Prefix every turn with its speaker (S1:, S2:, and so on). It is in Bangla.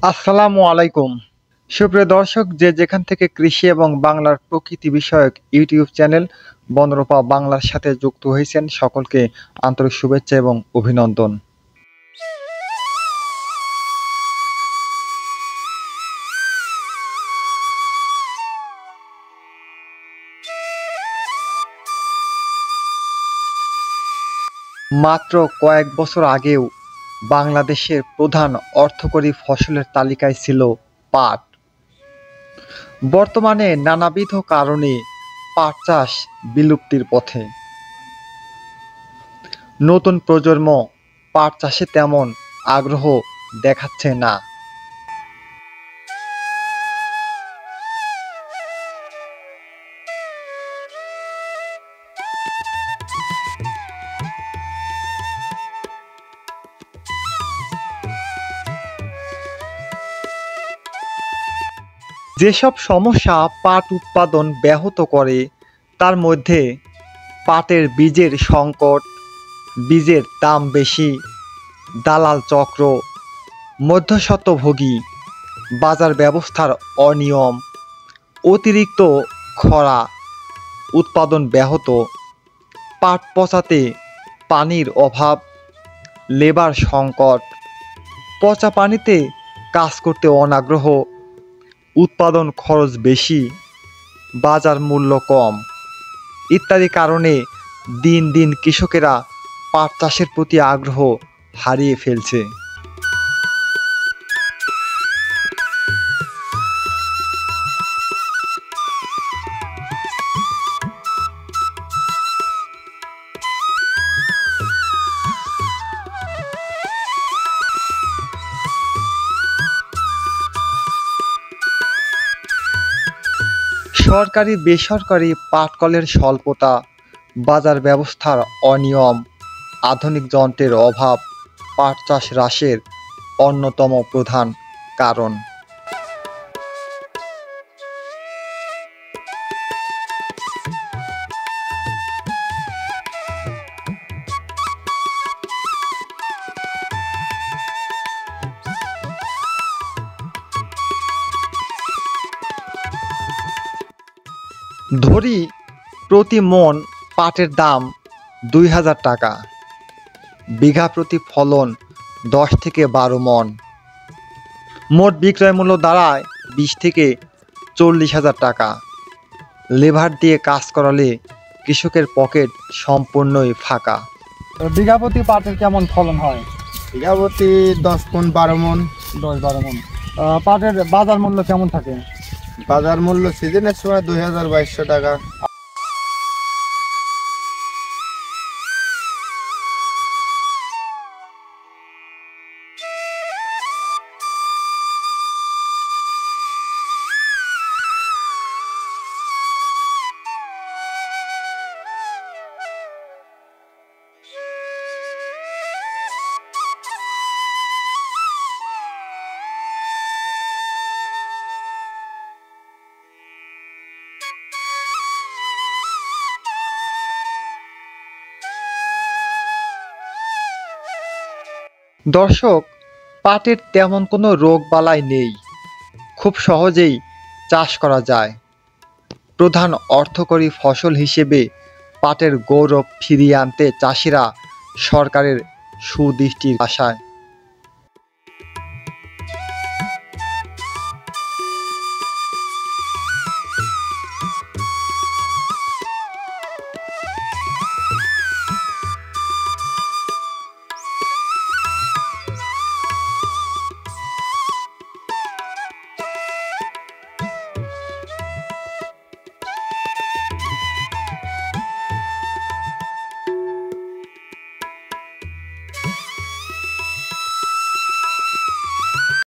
S1: আসসালামু আলাইকুম। সুপ্রিয় দর্শক, যে যেখান থেকে কৃষি এবং বাংলার প্রকৃতি বিষয়ক ইউটিউব চ্যানেল বনরূপা বাংলার সাথে যুক্ত হয়েছেন, সকলকে আন্তরিক শুভেচ্ছা এবং অভিনন্দন। মাত্র কয়েক বছর আগেও বাংলাদেশের প্রধান অর্থকরী ফসলের তালিকায় ছিল পাট। বর্তমানে নানাবিধ কারণে পাট চাষ বিলুপ্তির পথে। নতুন প্রজন্ম পাট চাষে তেমন আগ্রহ দেখাচ্ছে না। যেসব সমস্যা পাট উৎপাদন ব্যাহত করে তার মধ্যে পাটের বীজের সংকট, বীজের দাম বেশি, দালাল চক্র, মধ্যস্বত্বভোগী, বাজার ব্যবস্থার অনিয়ম, অতিরিক্ত খরা, উৎপাদন ব্যাহত, পাট পচাতে পানির অভাব, লেবার সংকট, পচা পানিতে কাজ করতে অনাগ্রহ, উৎপাদন খরচ বেশি, বাজার মূল্য কম ইত্যাদি কারণে দিন দিন কৃষকেরা পাট চাষের প্রতি আগ্রহ হারিয়ে ফেলছে। সরকারি বেসরকারি পাটকলের স্বল্পতা, বাজার ব্যবস্থার অনিয়ম, আধুনিক যন্ত্রের অভাব পাট চাষ হ্রাসের অন্যতম প্রধান কারণ। ধরি প্রতি মন পাটের দাম ২,০০০ টাকা, বিঘা প্রতি ফলন ১০ থেকে ১২ মন, মোট বিক্রয় মূল্য দাঁড়ায় ২০ থেকে ৪০,০০০ টাকা। লেবার দিয়ে কাজ করালে কৃষকের পকেট সম্পূর্ণই ফাঁকা। বিঘা প্রতি পাটের কেমন ফলন হয়?
S2: বিঘা প্রতি 10 মণ 12 মণ।
S1: ১০-১২ মন। পাটের বাজার মূল্য কেমন থাকে?
S2: বাজার মূল্য সিজনের সময় ২,২০০ টাকা।
S1: দর্শক, পাটের তেমন কোনো রোগবালাই নেই, খুব সহজেই চাষ করা যায়। প্রধান অর্থকরী ফসল হিসেবে পাটের গৌরব ফিরিয়ে আনতে চাষিরা সরকারের সুদৃষ্টির আশায়।